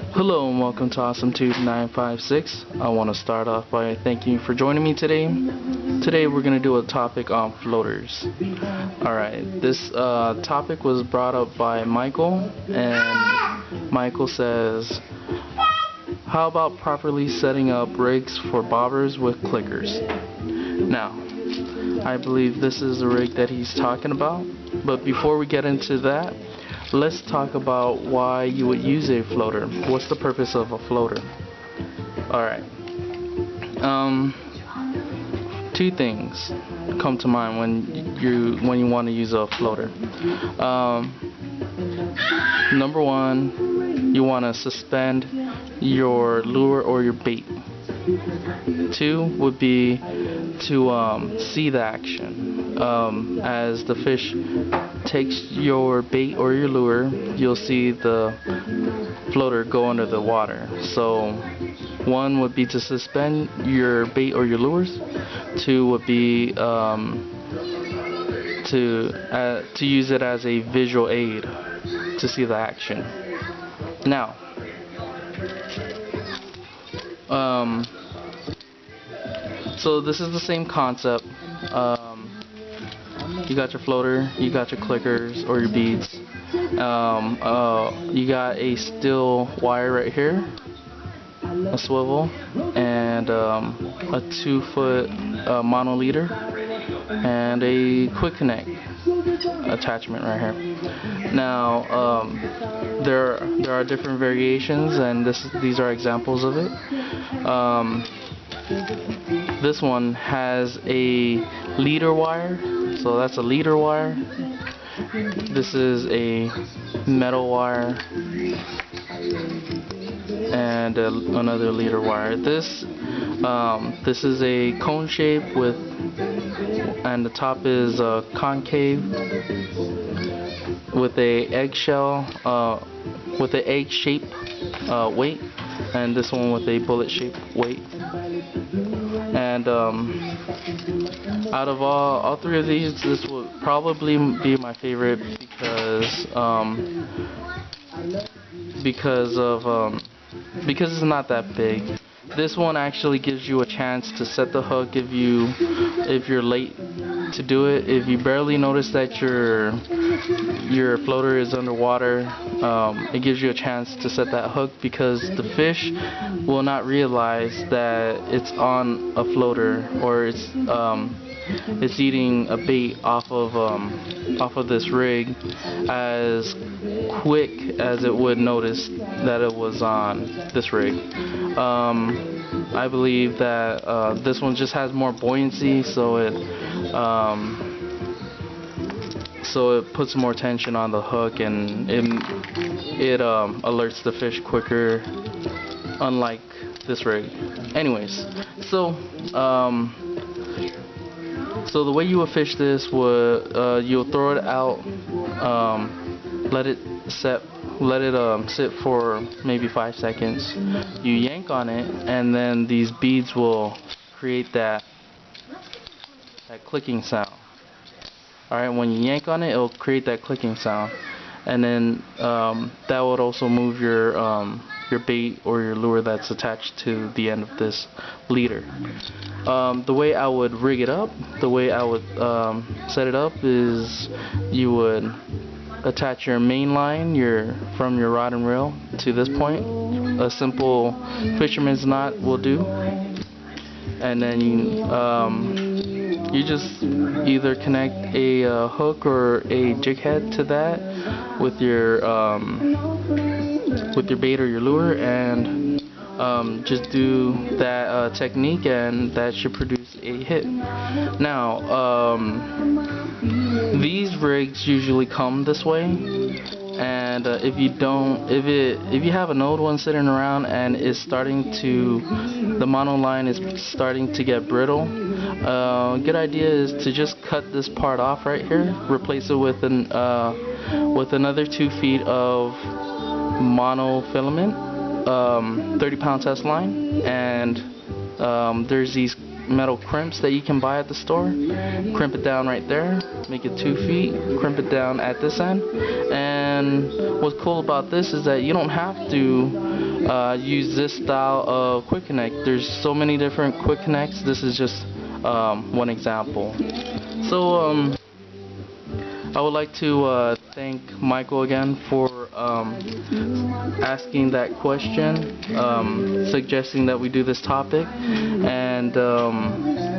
Hello and welcome to AwesomeTube956. I want to start off by thanking you for joining me today. Today we're going to do a topic on floaters. Alright, this topic was brought up by Michael, and Michael says, how about properly setting up rigs for bobbers with clickers? Now, I believe this is the rig that he's talking about, but before we get into that, let's talk about why you would use a floater. What's the purpose of a floater? Alright. Two things come to mind when you want to use a floater. Number one, you want to suspend your lure or your bait. Two would be to see the action. As the fish takes your bait or your lure, you'll see the floater go under the water. So one would be to suspend your bait or your lures. Two would be to use it as a visual aid to see the action. Now, so this is the same concept. You got your floater, you got your clickers or your beads. You got a steel wire right here, a swivel, and a 2-foot monoliter, and a quick connect attachment right here. Now, there are different variations, and these are examples of it. This one has a leader wire, so that's a leader wire. This is a metal wire and another leader wire. This is a cone shape and the top is concave with a eggshell, with an egg shape weight, and this one with a bullet shape weight. And out of all three of these, this would probably be my favorite because it's not that big. This one actually gives you a chance to set the hook if you're late to do it. If you barely notice that your floater is underwater, it gives you a chance to set that hook, because the fish will not realize that it's on a floater, or it's eating a bait off of this rig as quick as it would notice that it was on this rig. I believe that this one just has more buoyancy, so it puts more tension on the hook, and it alerts the fish quicker, unlike this rig. Anyways, so the way you would fish this would you'll throw it out, let it sit for maybe 5 seconds. You yank on it, and then these beads will create that clicking sound. Alright, when you yank on it, it'll create that clicking sound, and then that would also move your bait or your lure that's attached to the end of this leader. The way I would rig it up, the way I would set it up, is you would attach your main line from your rod and reel to this point. A simple fisherman's knot will do, and then you just either connect a hook or a jig head to that with your bait or your lure, and just do that technique, and that should produce a hit. Now, these rigs usually come this way, and if you have an old one sitting around and the monoline is starting to get brittle, a good idea is to just cut this part off right here, replace it with another 2 feet of monofilament, 30-pound test line, and there's these metal crimps that you can buy at the store. Crimp it down right there, make it 2 feet, crimp it down at this end, and what's cool about this is that you don't have to use this style of quick connect. There's so many different quick connects. This is just one example. So I would like to thank Michael again for asking that question, suggesting that we do this topic, and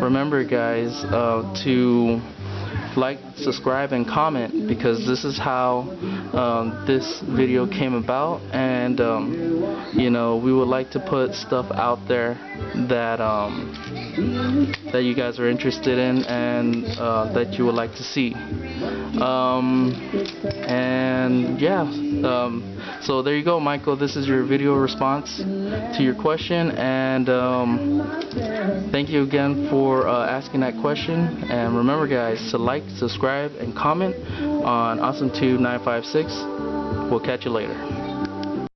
remember guys, to like, subscribe, and comment, because this is how this video came about. And you know, we would like to put stuff out there that that you guys are interested in and that you would like to see. And yeah, so there you go, Michael. This is your video response to your question, and thank you again for asking that question. And remember guys, to like, subscribe, and comment on Awesome2 956. We'll catch you later.